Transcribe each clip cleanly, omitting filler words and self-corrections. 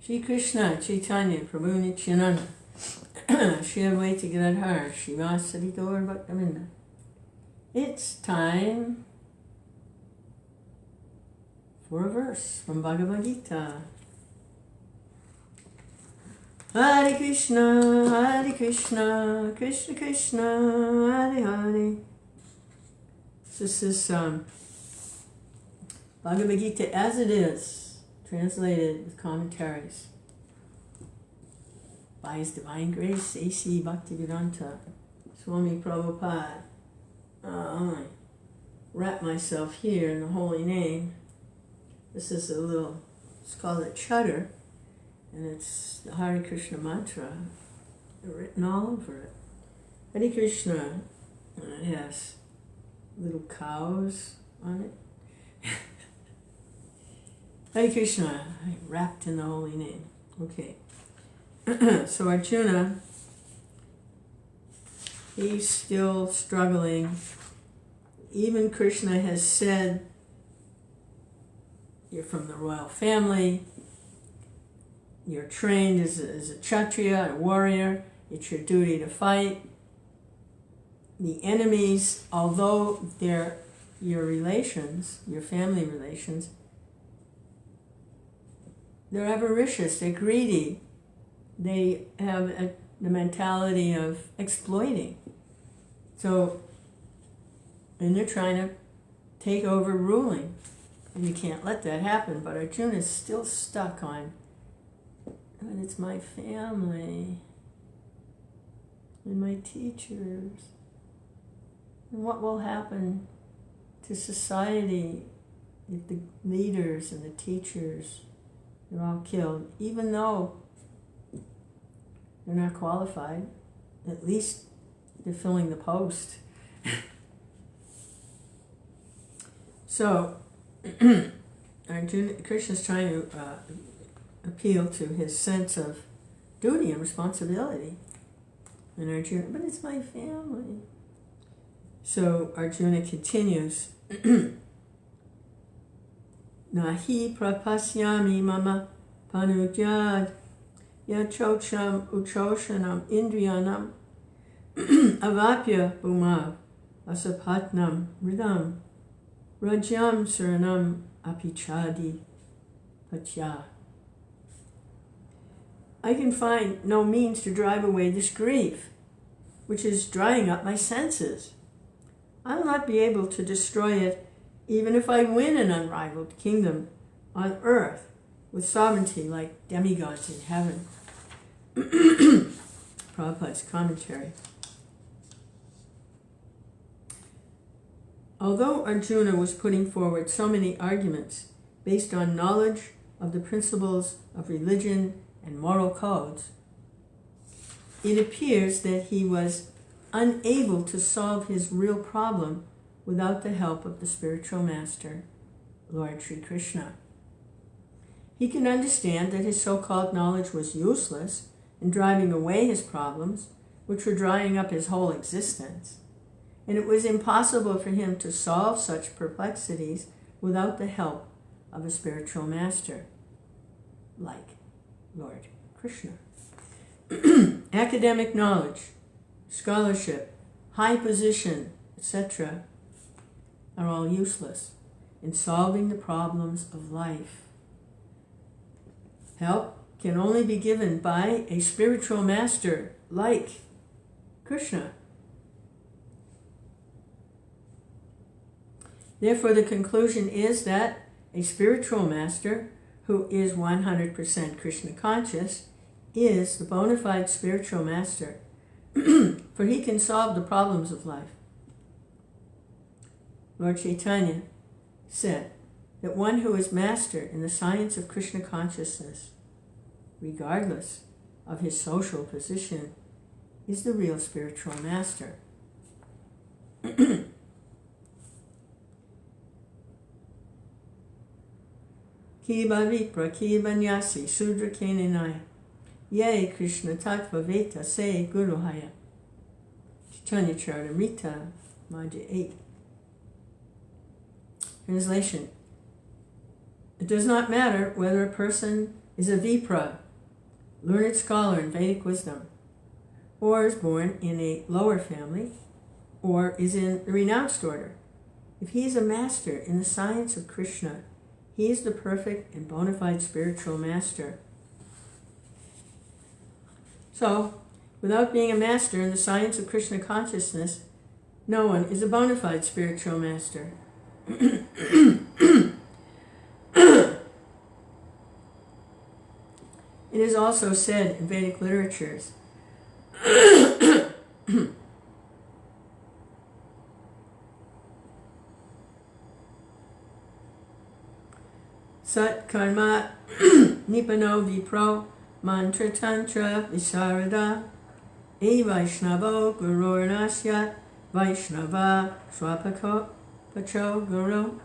Śrī Kṛṣṇa Chaitanya Prabhu Nityananda Shri Advaita Gadadhara Śrīvāsadi Gaur Bhaktavinda. It's time for a verse from Bhagavad Gita. Hare Krishna, Krishna Krishna, Hare Hare. This is Bhagavad Gita as it is, translated with commentaries by His Divine Grace, A.C. Bhaktivedanta Swami Prabhupada. I wrap myself here in the holy name. This is a little, it's called a chutter, and it's the Hare Krishna mantra written all over it. Hare Krishna, and it has little cows on it. Hare Krishna, wrapped in the holy name. Okay. So Arjuna, he's still struggling. Even Krishna has said, you're from the royal family, you're trained as a kshatriya, a warrior, it's your duty to fight. The enemies, although they're your relations, your family relations, they're avaricious, they're greedy. They have the mentality of exploiting. So, and they're trying to take over ruling. And you can't let that happen. But Arjuna is still stuck on, but it's my family and my teachers. And what will happen to society if the leaders and the teachers are all killed, even though they're not qualified? At least they're filling the post. So, Arjuna, Krishna's trying to appeal to his sense of duty and responsibility. And Arjuna, but it's my family. So Arjuna continues, Nahi prapaśyāmi mamāpanudyād chokam ucchoṣaṇam indriyāṇām avāpya bhūmāv asapatnam ṛddhaṁ rājyaṁ surāṇām api cādhipatyam. I can find no means to drive away this grief, which is drying up my senses. I'll not be able to destroy it even if I win an unrivaled kingdom on earth with sovereignty like demigods in heaven. Prabhupada's commentary. Although Arjuna was putting forward so many arguments based on knowledge of the principles of religion and moral codes, it appears that he was unable to solve his real problem without the help of the spiritual master, Lord Shrī Kṛṣṇa. He can understand that his so-called knowledge was useless in driving away his problems, which were drying up his whole existence, and it was impossible for him to solve such perplexities without the help of a spiritual master, like Lord Kṛṣṇa. Academic knowledge, scholarship, high position, etc. are all useless in solving the problems of life. Help can only be given by a spiritual master like Kṛṣṇa. Therefore, the conclusion is that a spiritual master who is 100% Krishna conscious is the bona fide spiritual master, for he can solve the problems of life. Lord Chaitanya said that one who is master in the science of Krishna consciousness, regardless of his social position, is the real spiritual master. Kiva vipra kiva nyasi sudra keninaya ye Krishna tattva veta se guruhaya. Chaitanya Charitamrita, Madhya 8. Translation. It does not matter whether a person is a vipra, learned scholar in Vedic wisdom, or is born in a lower family, or is in the renounced order, if he is a master in the science of Krishna, he is the perfect and bona fide spiritual master. So, without being a master in the science of Krishna consciousness, no one is a bona fide spiritual master. It is also said in Vedic literatures Sat karma nipano vipro mantra tantra visarada vaishnavo gururnasyat vaishnava swapako pacho guru.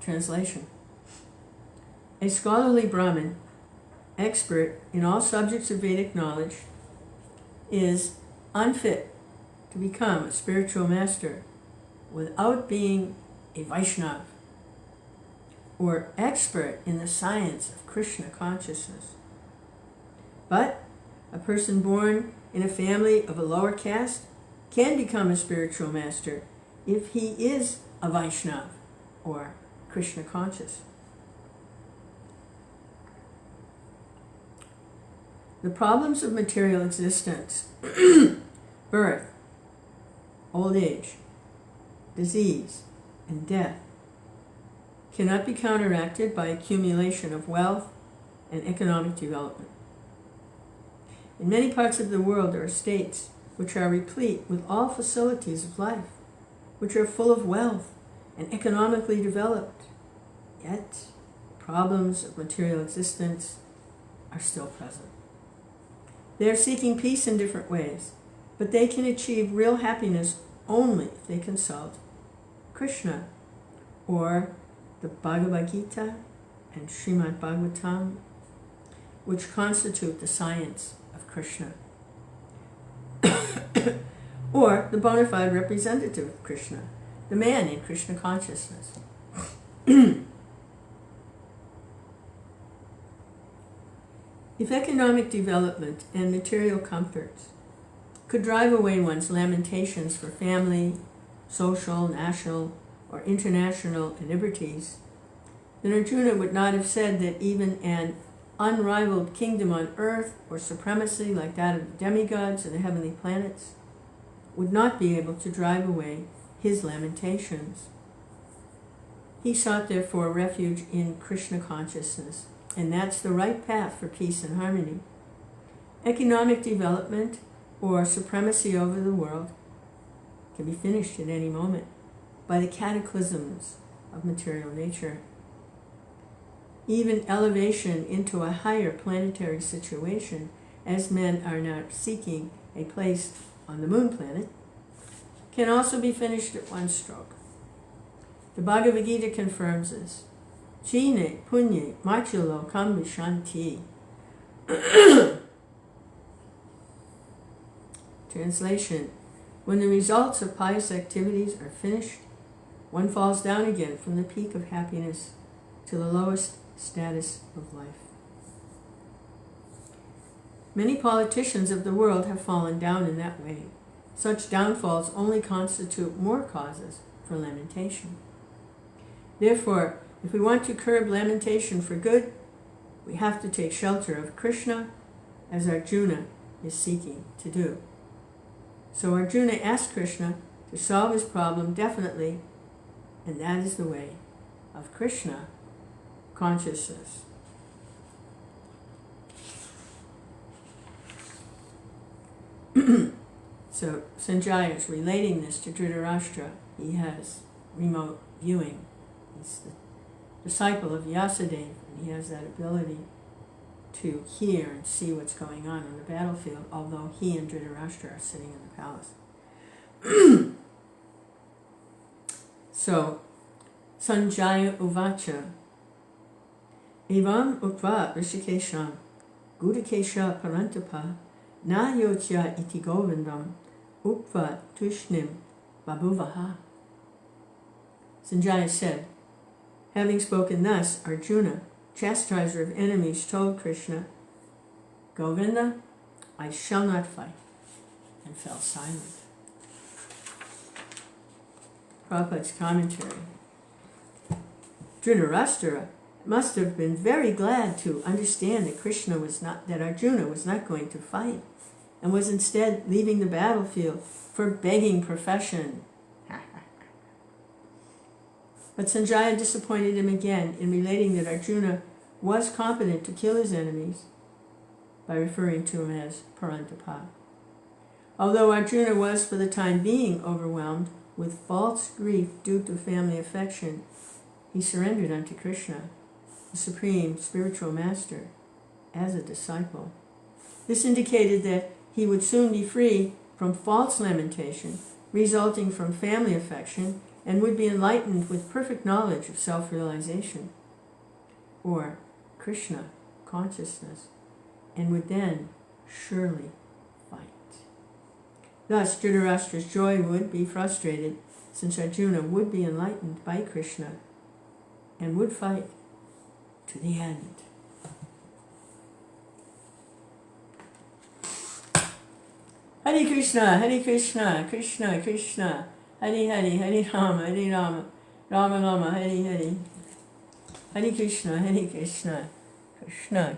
Translation. A scholarly Brahmin, expert in all subjects of Vedic knowledge, is unfit to become a spiritual master without being a Vaishnava or expert in the science of Krishna consciousness. But a person born in a family of a lower caste can become a spiritual master if he is a Vaishnava or Krishna conscious. The problems of material existence, birth, old age, disease, and death, cannot be counteracted by accumulation of wealth and economic development. In many parts of the world there are states which are replete with all facilities of life, which are full of wealth and economically developed, yet problems of material existence are still present. They are seeking peace in different ways, but they can achieve real happiness only if they consult Krishna or the Bhagavad Gita and Srimad Bhagavatam, which constitute the science of Krishna, or the bona fide representative of Krishna, the man in Krishna consciousness. If economic development and material comforts could drive away one's lamentations for family, social, national, or international liberties, then Arjuna would not have said that even an unrivaled kingdom on earth or supremacy like that of the demigods and the heavenly planets would not be able to drive away his lamentations. He sought therefore refuge in Krishna consciousness, and that's the right path for peace and harmony. Economic development or supremacy over the world can be finished at any moment by the cataclysms of material nature. Even elevation into a higher planetary situation, as men are now seeking a place on the moon planet, can also be finished at one stroke. The Bhagavad Gita confirms this. Chine punye machulo kambi shanti. Translation. When the results of pious activities are finished, one falls down again from the peak of happiness to the lowest status of life. Many politicians of the world have fallen down in that way. Such downfalls only constitute more causes for lamentation. Therefore, if we want to curb lamentation for good, we have to take shelter of Krishna, as Arjuna is seeking to do. So Arjuna asked Krishna to solve his problem definitely, and that is the way of Krishna consciousness. So Sanjaya is relating this to Dhritarashtra. He has remote viewing. He's the disciple of Vyasadeva, and he has that ability to hear and see what's going on the battlefield, although he and Dhritarashtra are sitting in the palace. So, Sanjaya uvacha evam utva rishikesham gudikesha parantapa na yotya iti govindam upva tushnim babuvaha. Sanjaya said, having spoken thus, Arjuna, chastiser of enemies, told Krishna, Govinda, I shall not fight, and fell silent. Prabhupada's commentary. Dhritarashtra must have been very glad to understand that Arjuna was not going to fight, and was instead leaving the battlefield for begging profession. But Sanjaya disappointed him again in relating that Arjuna was competent to kill his enemies by referring to him as Parantapa. Although Arjuna was for the time being overwhelmed with false grief due to family affection, he surrendered unto Krishna, the supreme spiritual master, as a disciple. This indicated that he would soon be free from false lamentation resulting from family affection and would be enlightened with perfect knowledge of self-realization, or Krishna consciousness, and would then surely fight. Thus, Dhritarashtra's joy would be frustrated, since Arjuna would be enlightened by Krishna and would fight to the end. Hare Krishna, Krishna Krishna, Hare Hare, Hare Rama, Rama Rama, Hare Hare. Hare Krishna, Krishna Krishna.